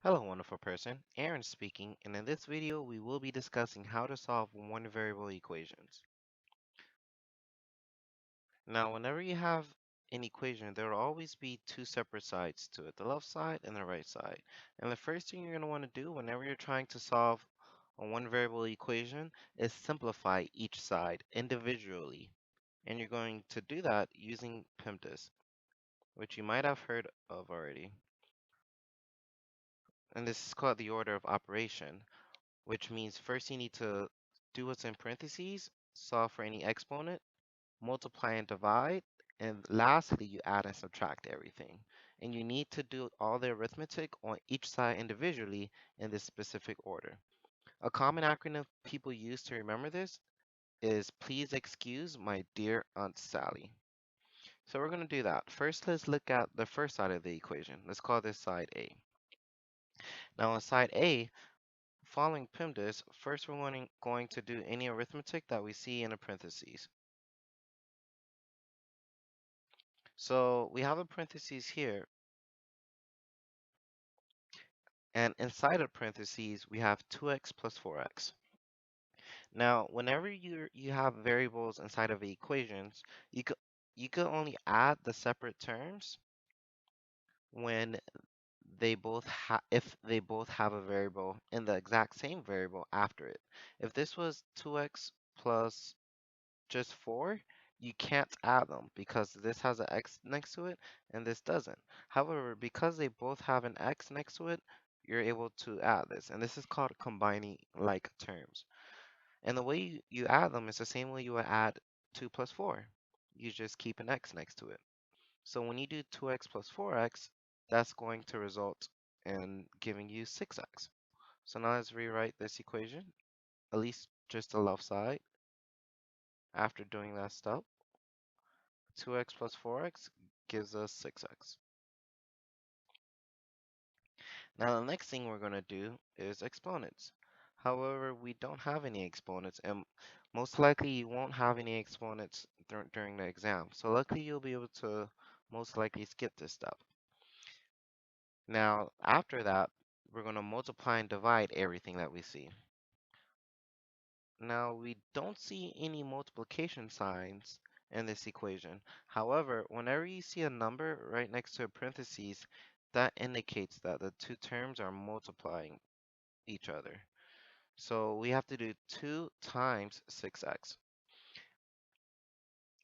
Hello, wonderful person. Aaron speaking, and in this video, we will be discussing how to solve one variable equations. Now, whenever you have an equation, there will always be two separate sides to it, the left side and the right side. And the first thing you're going to want to do whenever you're trying to solve a one variable equation is simplify each side individually. And you're going to do that using PIMDIS, which you might have heard of already. And this is called the order of operation, which means first you need to do what's in parentheses, solve for any exponent, multiply and divide, and lastly, you add and subtract everything. And you need to do all the arithmetic on each side individually in this specific order. A common acronym people use to remember this is please excuse my dear Aunt Sally. So we're going to do that. First, let's look at the first side of the equation. Let's call this side A. Now on side A, following PIMDIS, first we're going to do any arithmetic that we see in the parentheses. So we have a parentheses here, and inside of parentheses we have 2x plus 4x. Now, whenever you have variables inside of the equations, you could only add the separate terms when if they both have a variable in the exact same variable after it. If this was 2x plus just 4, you can't add them because this has an x next to it and this doesn't. However, because they both have an x next to it, you're able to add this. And this is called combining like terms. And the way you add them is the same way you would add 2 plus 4. You just keep an x next to it. So when you do 2x plus 4x, that's going to result in giving you 6x. So now let's rewrite this equation, at least just the left side after doing that step. 2x plus 4x gives us 6x. Now the next thing we're going to do is exponents. However, we don't have any exponents, and most likely you won't have any exponents during the exam. So luckily you'll be able to most likely skip this step. Now after that, we're going to multiply and divide everything that we see. Now we don't see any multiplication signs in this equation. However, whenever you see a number right next to a parentheses, that indicates that the two terms are multiplying each other. So we have to do 2 times 6x.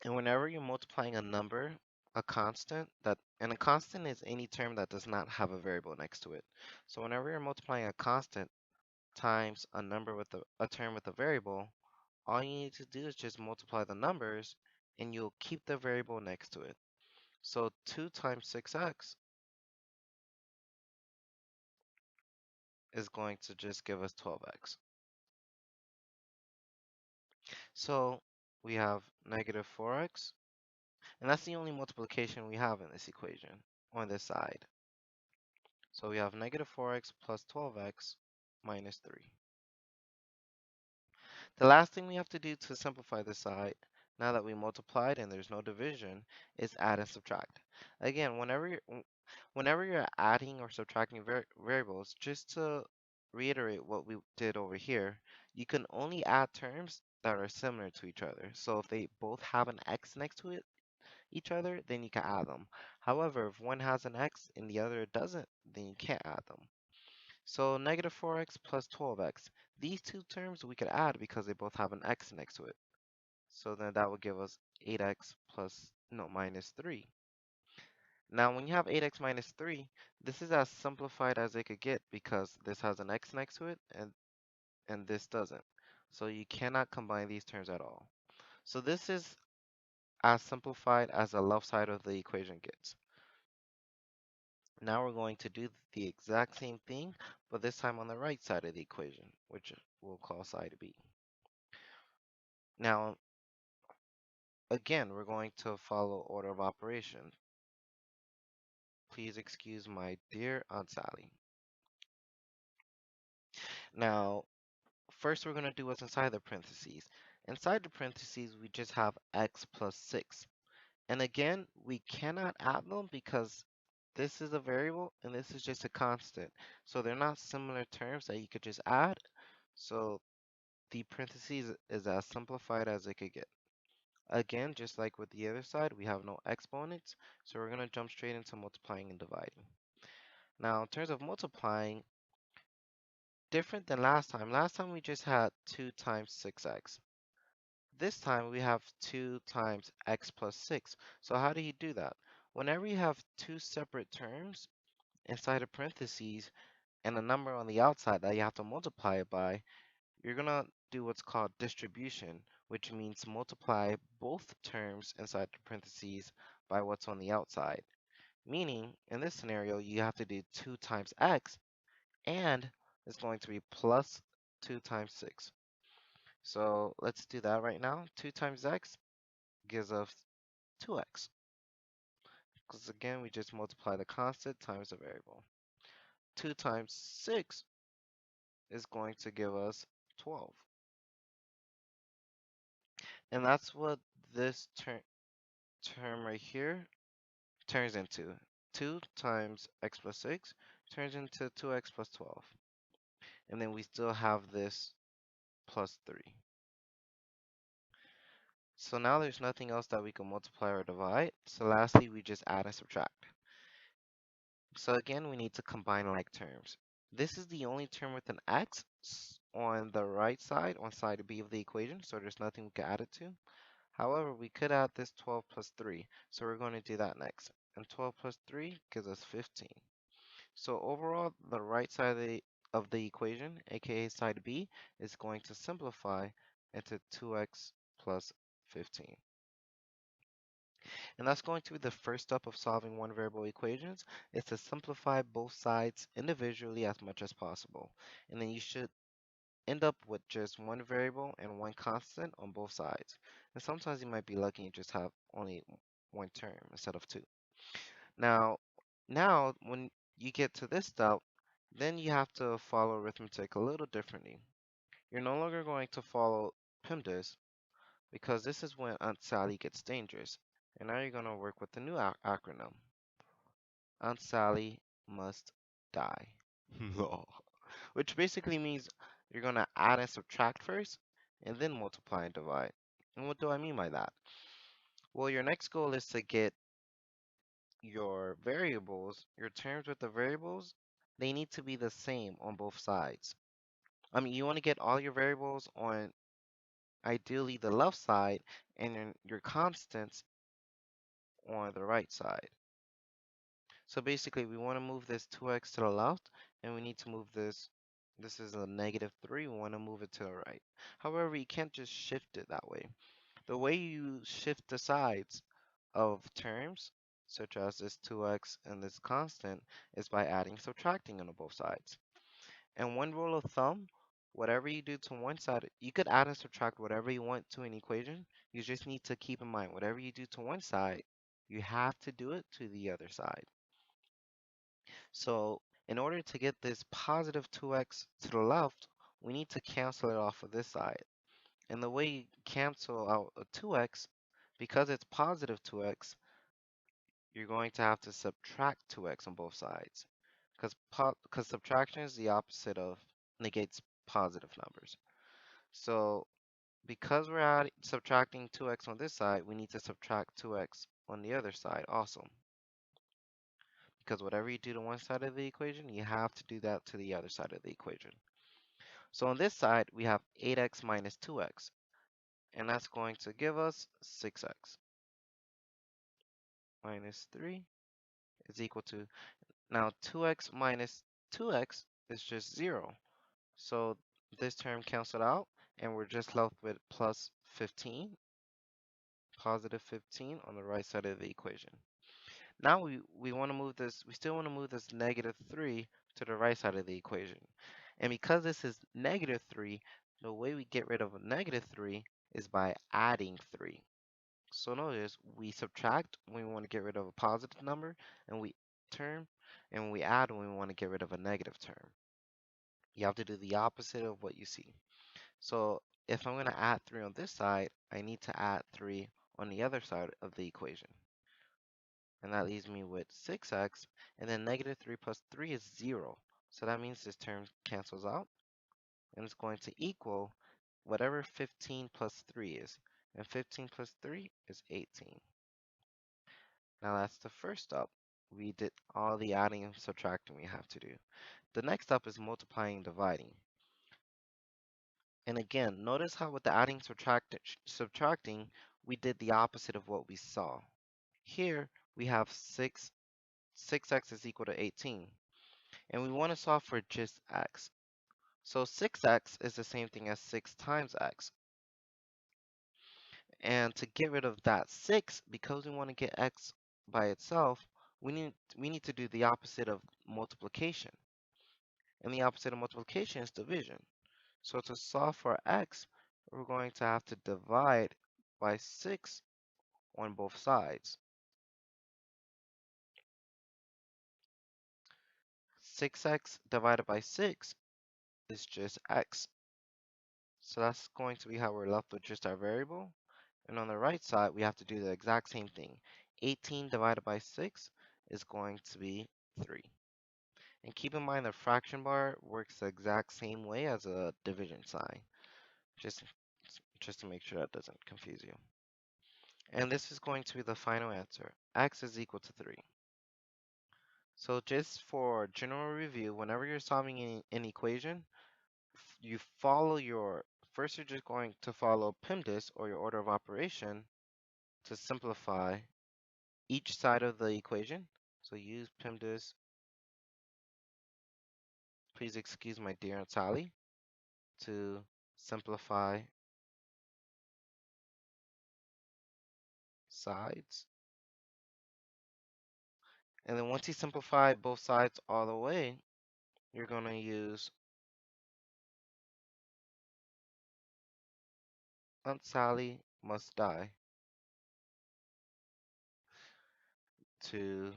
And whenever you're multiplying a number, and a constant is any term that does not have a variable next to it. So whenever you're multiplying a constant times a number with a term with a variable, all you need to do is just multiply the numbers and you'll keep the variable next to it. So 2 times 6x is going to just give us 12x. So we have negative 4x, and that's the only multiplication we have in this equation on this side. So we have negative 4x plus 12x minus 3. The last thing we have to do to simplify this side, now that we multiplied and there's no division, is add and subtract. Again, whenever you're adding or subtracting variables, just to reiterate what we did over here, you can only add terms that are similar to each other. So if they both have an x next to each other, then you can add them. However, if one has an x and the other doesn't, then you can't add them. So negative 4x plus 12x. These two terms we could add because they both have an x next to it. So then that would give us 8x minus 3. Now when you have 8x minus 3, this is as simplified as it could get because this has an x next to it and this doesn't. So you cannot combine these terms at all. So this is as simplified as the left side of the equation gets. Now we're going to do the exact same thing, but this time on the right side of the equation, which we'll call side B. Now, again, we're going to follow order of operation. Please excuse my dear Aunt Sally. Now, first we're going to do what's inside the parentheses. Inside the parentheses, we just have x plus 6. And again, we cannot add them because This is a variable and this is just a constant. So they're not similar terms that you could just add. So the parentheses is as simplified as it could get. Again, just like with the other side, we have no exponents, so we're going to jump straight into multiplying and dividing. Now, in terms of multiplying, different than last time. Last time we just had 2 times 6x. This time we have 2 times x plus 6. So how do you do that? Whenever you have two separate terms inside of parentheses and a number on the outside that you have to multiply it by, you're going to do what's called distribution, which means multiply both terms inside the parentheses by what's on the outside. Meaning, in this scenario, you have to do 2 times x, and it's going to be plus 2 times 6. So let's do that right now. 2 times x gives us 2x. Because again, we just multiply the constant times the variable. 2 times 6 is going to give us 12. And that's what this term right here turns into. 2 times x plus 6 turns into 2x plus 12. And then we still have this plus 3. So now there's nothing else that we can multiply or divide. So lastly, we just add and subtract. So again, we need to combine like terms. This is the only term with an x on the right side, on side B of the equation, so there's nothing we can add it to. However, we could add this 12 plus 3, so we're going to do that next. And 12 plus 3 gives us 15. So overall, the right side of the equation, aka side B, is going to simplify into 2x plus 15. And that's going to be the first step of solving one variable equations, is to simplify both sides individually as much as possible. And then you should end up with just one variable and one constant on both sides. And sometimes you might be lucky and just have only one term instead of two. Now, when you get to this step, then you have to follow arithmetic a little differently. You're no longer going to follow PEMDAS because this is when Aunt Sally gets dangerous. And now you're going to work with the new acronym. Aunt Sally must die. No. Which basically means you're going to add and subtract first, and then multiply and divide. And what do I mean by that? Well, your next goal is to get your variables, your terms with the variables, they need to be the same on both sides. I mean, you want to get all your variables on ideally the left side and then your constants on the right side. So basically, we want to move this 2x to the left, and we need to move this is a negative 3, we want to move it to the right. However, you can't just shift it that way. The way you shift the sides of terms, such as this 2x and this constant, is by adding subtracting on both sides. And one rule of thumb, whatever you do to one side, you could add and subtract whatever you want to an equation. You just need to keep in mind, whatever you do to one side, you have to do it to the other side. So in order to get this positive 2x to the left, we need to cancel it off of this side. And the way you cancel out a 2x, because it's positive 2x, you're going to have to subtract 2x on both sides. Because subtraction is the opposite of negates positive numbers. So because we're subtracting 2x on this side, we need to subtract 2x on the other side also. Because whatever you do to one side of the equation, you have to do that to the other side of the equation. So on this side, we have 8x minus 2x, and that's going to give us 6x minus 3 is equal to, now 2x minus 2x is just 0. So this term canceled out, and we're just left with plus 15, positive 15 on the right side of the equation. Now we want to move this, we still want to move this negative 3 to the right side of the equation. And because this is negative 3, the way we get rid of a negative 3 is by adding 3. So notice we subtract when we want to get rid of a positive number and and we add when we want to get rid of a negative term. You have to do the opposite of what you see. So if I'm going to add 3 on this side, I need to add 3 on the other side of the equation. and that leaves me with 6x, and then negative 3 plus 3 is 0. So that means this term cancels out, and it's going to equal whatever 15 plus 3 is. And 15 plus 3 is 18. Now that's the first step. We did all the adding and subtracting we have to do. The next step is multiplying and dividing. And again, notice how with the adding subtracting, we did the opposite of what we saw. Here we have 6x is equal to 18, and we want to solve for just x. So 6x is the same thing as 6 times x. And to get rid of that 6, because we want to get x by itself, we need to do the opposite of multiplication. And the opposite of multiplication is division. So to solve for x, we're going to have to divide by 6 on both sides. 6x divided by 6 is just x. So that's going to be how we're left with just our variable. And on the right side, we have to do the exact same thing. 18 divided by 6 is going to be 3. And keep in mind the fraction bar works the exact same way as a division sign, just, just to make sure that doesn't confuse you. And this is going to be the final answer. X is equal to 3. So just for general review, whenever you're solving an equation, you follow first you're just going to follow PEMDAS or your order of operation to simplify each side of the equation. So use PEMDAS. Please excuse my dear Aunt Sally to simplify sides. And then once you simplify both sides all the way, you're going to use Aunt Sally must die to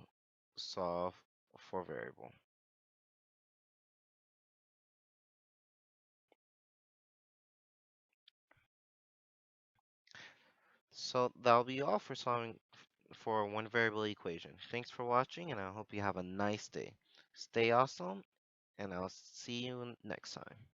solve for variable. So that'll be all for solving for one variable equation. Thanks for watching, and I hope you have a nice day. Stay awesome, and I'll see you next time.